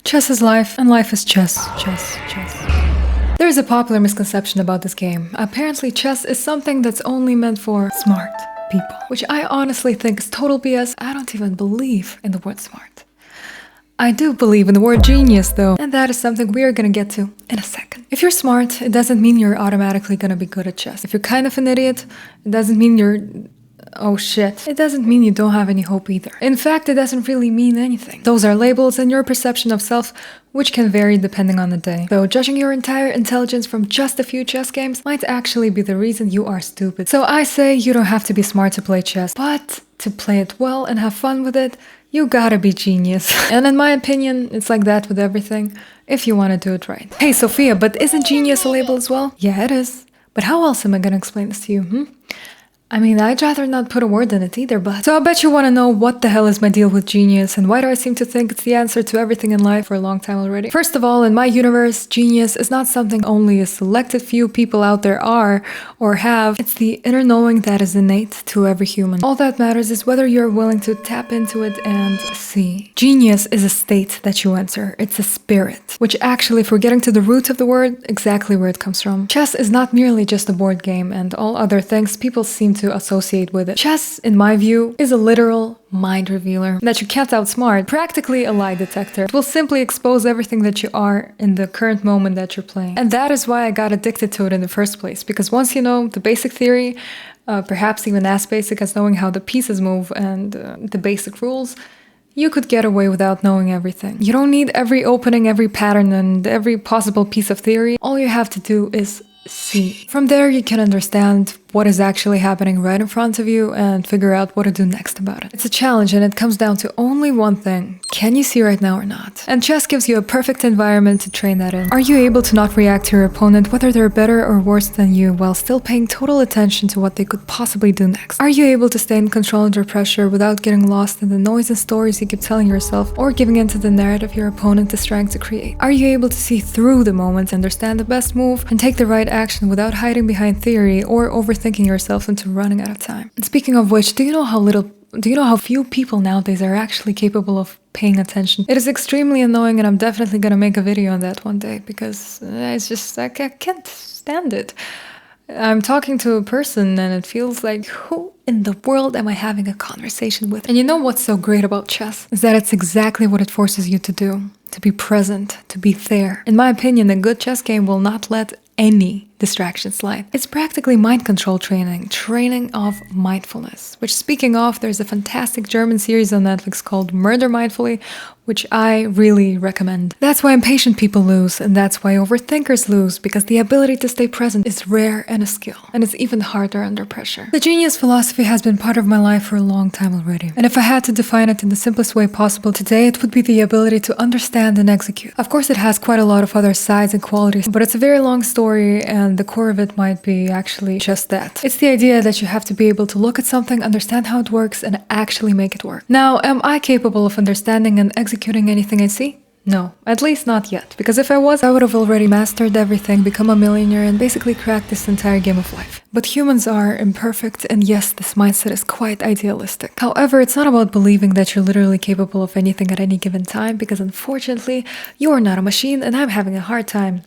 Chess is life, and life is chess. There is a popular misconception about this game. Apparently, chess is something that's only meant for smart people, which I honestly think is total BS. I don't even believe in the word smart. I do believe in the word genius though, and that is something we are gonna get to in a second. If you're smart, it doesn't mean you're automatically gonna be good at chess. If you're kind of an idiot, it doesn't mean you're... oh shit. It doesn't mean you don't have any hope either. In fact, it doesn't really mean anything. Those are labels and your perception of self, which can vary depending on the day. Though judging your entire intelligence from just a few chess games might actually be the reason you are stupid. So I say you don't have to be smart to play chess, but to play it well and have fun with it, you gotta be genius. And in my opinion, it's like that with everything, if you want to do it right. Hey Sophia, but isn't genius a label as well? Yeah, it is. But how else am I gonna explain this to you, I mean, I'd rather not put a word in it either, but... So I bet you want to know what the hell is my deal with genius and why do I seem to think it's the answer to everything in life for a long time already? First of all, in my universe, genius is not something only a selected few people out there are or have. It's the inner knowing that is innate to every human. All that matters is whether you're willing to tap into it and see. Genius is a state that you enter. It's a spirit, which actually, if we're getting to the root of the word, exactly where it comes from. Chess is not merely just a board game and all other things people seem to associate with it. Chess, in my view, is a literal mind revealer that you can't outsmart, practically a lie detector. It will simply expose everything that you are in the current moment that you're playing. And that is why I got addicted to it in the first place, because once you know the basic theory, perhaps even as basic as knowing how the pieces move and the basic rules, you could get away without knowing everything. You don't need every opening, every pattern, and every possible piece of theory. All you have to do is see. From there, you can understand what is actually happening right in front of you and figure out what to do next about it. It's a challenge and it comes down to only one thing. Can you see right now or not? And chess gives you a perfect environment to train that in. Are you able to not react to your opponent, whether they're better or worse than you, while still paying total attention to what they could possibly do next? Are you able to stay in control under pressure without getting lost in the noise and stories you keep telling yourself or giving into the narrative your opponent is trying to create? Are you able to see through the moment, understand the best move, and take the right action without hiding behind theory or overthinking yourself into running out of time? And speaking of which, do you know how few people nowadays are actually capable of paying attention? It is extremely annoying and I'm definitely gonna make a video on that one day because it's just, I can't stand it. I'm talking to a person and it feels like, who in the world am I having a conversation with? And you know what's so great about chess? Is that it's exactly what it forces you to do. To be present, to be there. In my opinion, a good chess game will not let any distraction slide. It's practically mind control training of mindfulness. Which, speaking of, there's a fantastic German series on Netflix called Murder Mindfully, which I really recommend. That's why impatient people lose, and that's why overthinkers lose, because the ability to stay present is rare and a skill, and it's even harder under pressure. The genius philosophy has been part of my life for a long time already, and if I had to define it in the simplest way possible today, it would be the ability to understand and execute. Of course, it has quite a lot of other sides and qualities, but it's a very long story, and the core of it might be actually just that. It's the idea that you have to be able to look at something, understand how it works, and actually make it work. Now, am I capable of understanding and executing anything I see? No, at least not yet, because if I was, I would have already mastered everything, become a millionaire, and basically cracked this entire game of life. But humans are imperfect, and yes, this mindset is quite idealistic. However, it's not about believing that you're literally capable of anything at any given time, because unfortunately, you're not a machine, and I'm having a hard time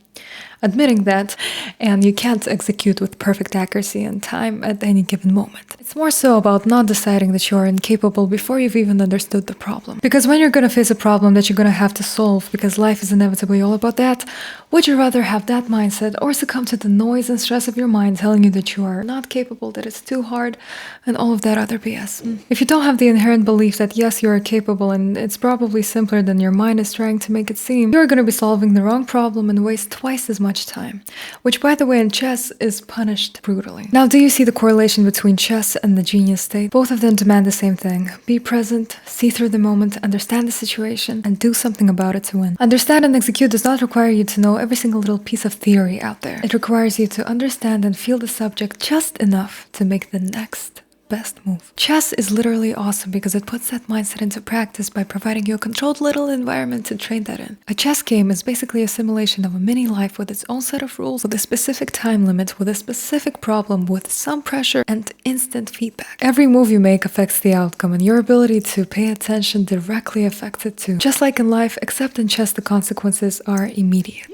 admitting that, and you can't execute with perfect accuracy and time at any given moment. It's more so about not deciding that you're incapable before you've even understood the problem. Because when you're gonna face a problem that you're gonna have to solve, because life is inevitably all about that, would you rather have that mindset or succumb to the noise and stress of your mind telling you that you are not capable, that it's too hard, and all of that other BS? If you don't have the inherent belief that yes, you are capable and it's probably simpler than your mind is trying to make it seem, you're gonna be solving the wrong problem and waste twice as much time, which by the way in chess is punished brutally. Now, do you see the correlation between chess and the genius state? Both of them demand the same thing. Be present, see through the moment, understand the situation, and do something about it to win. Understand and execute does not require you to know every single little piece of theory out there. It requires you to understand and feel the subject just enough to make the next best move. Chess is literally awesome because it puts that mindset into practice by providing you a controlled little environment to train that in. A chess game is basically a simulation of a mini life with its own set of rules, with a specific time limit, with a specific problem, with some pressure and instant feedback. Every move you make affects the outcome, and your ability to pay attention directly affects it too. Just like in life, except in chess the consequences are immediate.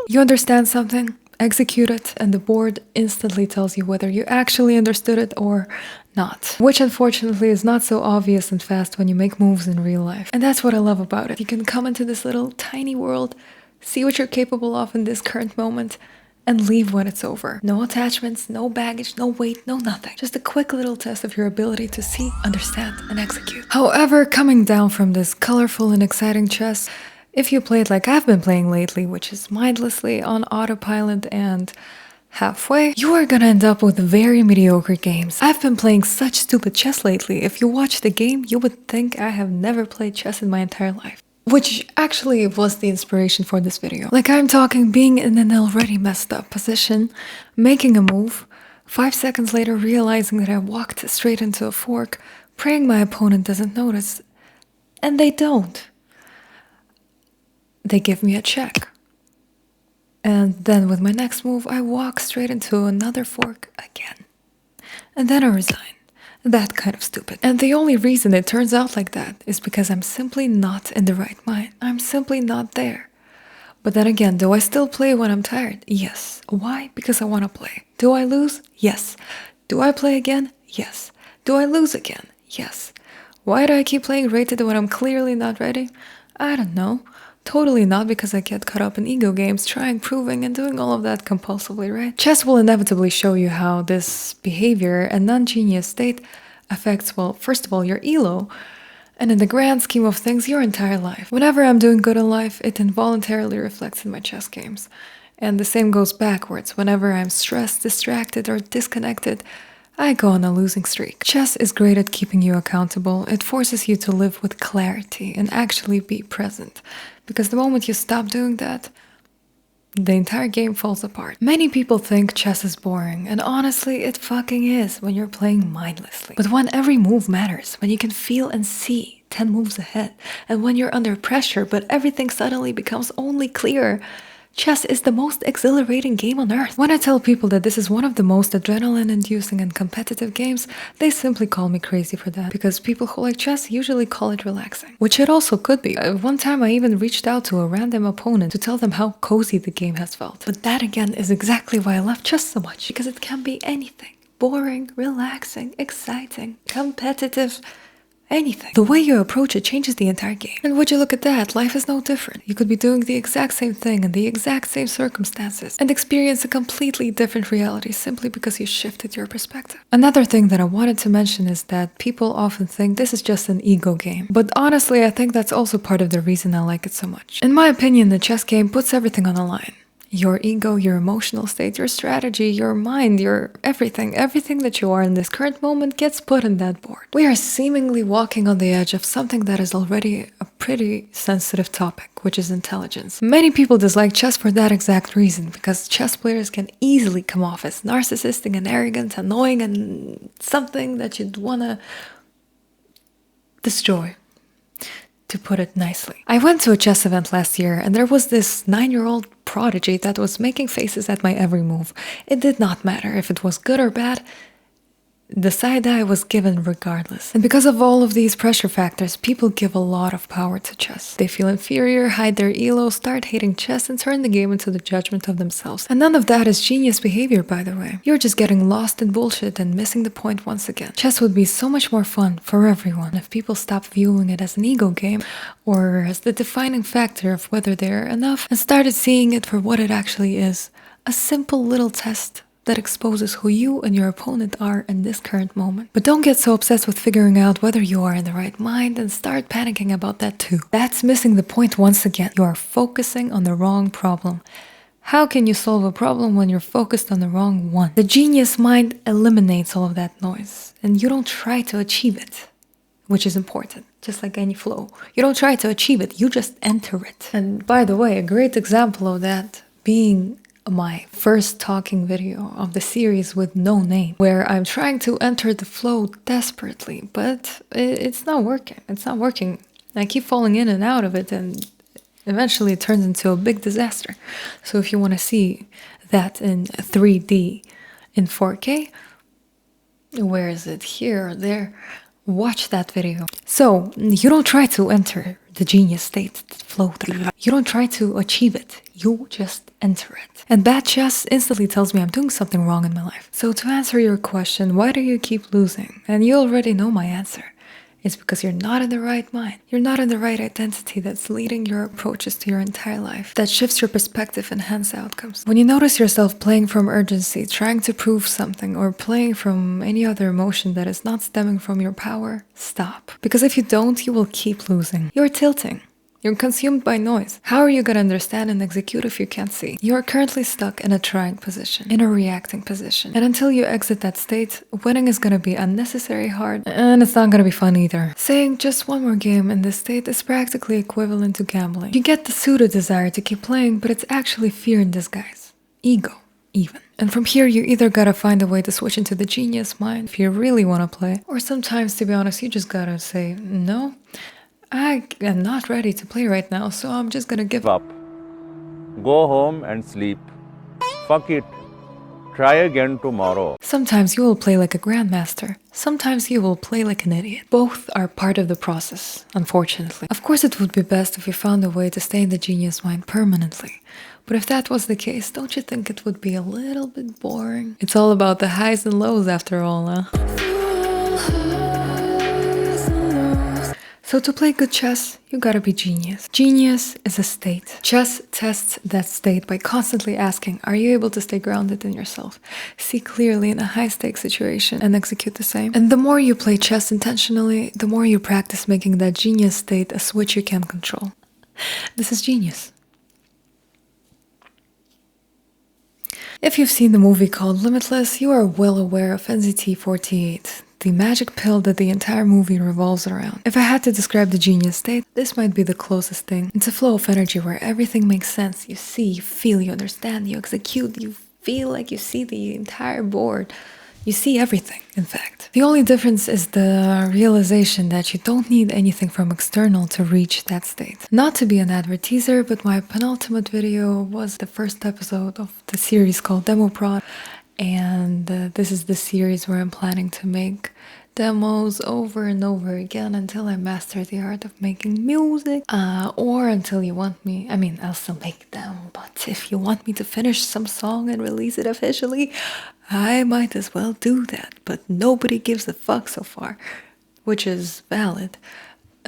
You understand something? Execute it, and the board instantly tells you whether you actually understood it or not. Which unfortunately is not so obvious and fast when you make moves in real life. And that's what I love about it. You can come into this little tiny world, see what you're capable of in this current moment, and leave when it's over. No attachments, no baggage, no weight, no nothing. Just a quick little test of your ability to see, understand, and execute. However, coming down from this colorful and exciting chess, if you play it like I've been playing lately, which is mindlessly on autopilot and halfway, you are gonna end up with very mediocre games. I've been playing such stupid chess lately. If you watch the game, you would think I have never played chess in my entire life. Which actually was the inspiration for this video. Like, I'm talking being in an already messed up position, making a move, 5 seconds later realizing that I walked straight into a fork, praying my opponent doesn't notice, and they don't. They give me a check. And then with my next move, I walk straight into another fork again. And then I resign. That kind of stupid. And the only reason it turns out like that is because I'm simply not in the right mind. I'm simply not there. But then again, do I still play when I'm tired? Yes. Why? Because I want to play. Do I lose? Yes. Do I play again? Yes. Do I lose again? Yes. Why do I keep playing rated when I'm clearly not ready? I don't know. Totally not because I get caught up in ego games, trying, proving, and doing all of that compulsively, right? Chess will inevitably show you how this behavior and non-genius state affects, well, first of all, your elo, and in the grand scheme of things, your entire life. Whenever I'm doing good in life, it involuntarily reflects in my chess games. And the same goes backwards. Whenever I'm stressed, distracted, or disconnected, I go on a losing streak. Chess is great at keeping you accountable. It forces you to live with clarity and actually be present. Because the moment you stop doing that, the entire game falls apart. Many people think chess is boring, and honestly, it fucking is when you're playing mindlessly. But when every move matters, when you can feel and see 10 moves ahead, and when you're under pressure but everything suddenly becomes only clearer, chess is the most exhilarating game on earth. When I tell people that this is one of the most adrenaline-inducing and competitive games, they simply call me crazy for that, because people who like chess usually call it relaxing. Which it also could be. One time I even reached out to a random opponent to tell them how cozy the game has felt. But that again is exactly why I love chess so much, because it can be anything. Boring, relaxing, exciting, competitive, anything. The way you approach it changes the entire game. And would you look at that, life is no different. You could be doing the exact same thing in the exact same circumstances and experience a completely different reality simply because you shifted your perspective. Another thing that I wanted to mention is that people often think this is just an ego game. But honestly, I think that's also part of the reason I like it so much. In my opinion, the chess game puts everything on the line. Your ego, your emotional state, your strategy, your mind, your everything that you are in this current moment gets put on that board. We are seemingly walking on the edge of something that is already a pretty sensitive topic, which is intelligence. Many people dislike chess for that exact reason, because chess players can easily come off as narcissistic and arrogant, annoying, and something that you'd wanna destroy, to put it nicely. I went to a chess event last year, and there was this 9-year-old prodigy that was making faces at my every move. It did not matter if it was good or bad. The side eye was given regardless. And because of all of these pressure factors, people give a lot of power to chess. They feel inferior, hide their elo, start hating chess, and turn the game into the judgment of themselves. And none of that is genius behavior, by the way. You're just getting lost in bullshit and missing the point once again. Chess would be so much more fun for everyone if people stopped viewing it as an ego game or as the defining factor of whether they're enough and started seeing it for what it actually is. A simple little test that exposes who you and your opponent are in this current moment. But don't get so obsessed with figuring out whether you are in the right mind and start panicking about that too. That's missing the point once again. You are focusing on the wrong problem. How can you solve a problem when you're focused on the wrong one? The genius mind eliminates all of that noise, and you don't try to achieve it, which is important. Just like any flow. You don't try to achieve it, you just enter it. And by the way, a great example of that being my first talking video of the series with no name, where I'm trying to enter the flow desperately, but it's not working. It's not working. I keep falling in and out of it, and eventually it turns into a big disaster. So if you want to see that in 3D in 4K, where is it? Here or there? Watch that video. So you don't try to enter the genius state, flow through. You don't try to achieve it. You just enter it. And bad chess instantly tells me I'm doing something wrong in my life. So to answer your question, why do you keep losing? And you already know my answer. It's because you're not in the right mind. You're not in the right identity that's leading your approaches to your entire life. That shifts your perspective and hence outcomes. When you notice yourself playing from urgency, trying to prove something, or playing from any other emotion that is not stemming from your power, stop. Because if you don't, you will keep losing. You're tilting. You're consumed by noise. How are you going to understand and execute if you can't see? You are currently stuck in a trying position, in a reacting position. And until you exit that state, winning is going to be unnecessary hard, and it's not going to be fun either. Saying just one more game in this state is practically equivalent to gambling. You get the pseudo desire to keep playing, but it's actually fear in disguise. Ego, even. And from here, you either gotta find a way to switch into the genius mind if you really want to play, or sometimes, to be honest, you just gotta say, no, I am not ready to play right now, so I'm just gonna give up. Go home and sleep. Fuck it. Try again tomorrow. Sometimes you will play like a grandmaster. Sometimes you will play like an idiot. Both are part of the process, unfortunately. Of course, it would be best if you found a way to stay in the genius mind permanently. But if that was the case, don't you think it would be a little bit boring? It's all about the highs and lows after all, huh? So to play good chess, you gotta be genius. Genius is a state. Chess tests that state by constantly asking, are you able to stay grounded in yourself? See clearly in a high-stakes situation and execute the same. And the more you play chess intentionally, the more you practice making that genius state a switch you can control. This is genius. If you've seen the movie called Limitless, you are well aware of NZT48. The magic pill that the entire movie revolves around. If I had to describe the genius state, this might be the closest thing. It's a flow of energy where everything makes sense. You see, you feel, you understand, you execute, you feel like you see the entire board. You see everything, in fact. The only difference is the realization that you don't need anything from external to reach that state. Not to be an adverteaser, but my penultimate video was the first episode of the series called Demo Prod. And this is the series where I'm planning to make demos over and over again until I master the art of making music, or until you want me, I mean, I'll still make them, but if you want me to finish some song and release it officially, I might as well do that, but nobody gives a fuck so far, which is valid.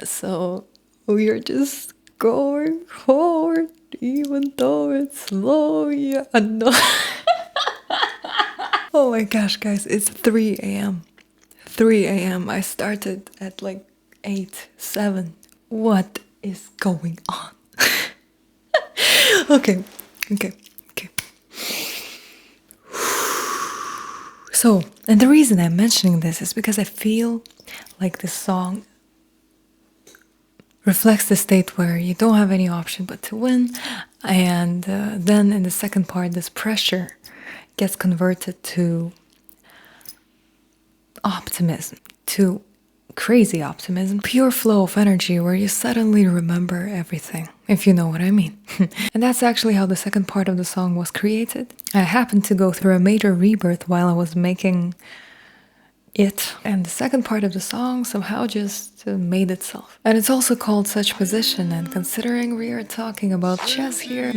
So we're just going forward, even though it's slow, yeah, no. Oh my gosh, guys, it's 3 a.m. 3 a.m. I started at like 8, 7. What is going on? Okay. So, and the reason I'm mentioning this is because I feel like this song reflects the state where you don't have any option but to win. And then in the second part, this pressure gets converted to optimism, to crazy optimism, pure flow of energy where you suddenly remember everything, if you know what I mean. And that's actually how the second part of the song was created. I happened to go through a major rebirth while I was making it, and the second part of the song somehow just made itself. And it's also called Such Position, and considering we are talking about chess here,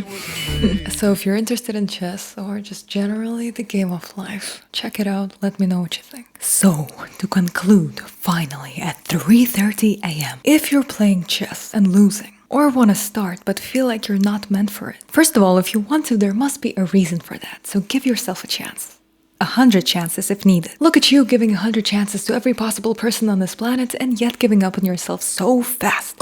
so if you're interested in chess or just generally the game of life, check it out, let me know what you think. So, to conclude, finally, at 3:30 a.m., if you're playing chess and losing, or want to start but feel like you're not meant for it, first of all, if you want to, there must be a reason for that, so give yourself a chance. 100 chances if needed. Look at you giving 100 chances to every possible person on this planet and yet giving up on yourself so fast.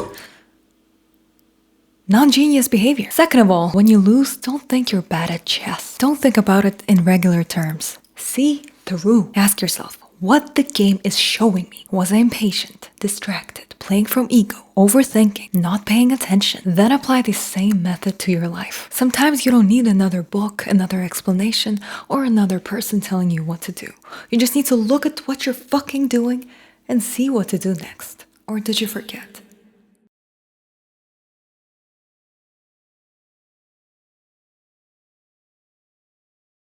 Non-genius behavior. Second of all, when you lose, don't think you're bad at chess. Don't think about it in regular terms. See through. Ask yourself, What the game is showing me was I impatient, distracted, playing from ego, overthinking, not paying attention. Then apply the same method to your life. Sometimes you don't need another book, another explanation, or another person telling you what to do. You just need to look at what you're fucking doing and see what to do next. Or did you forget?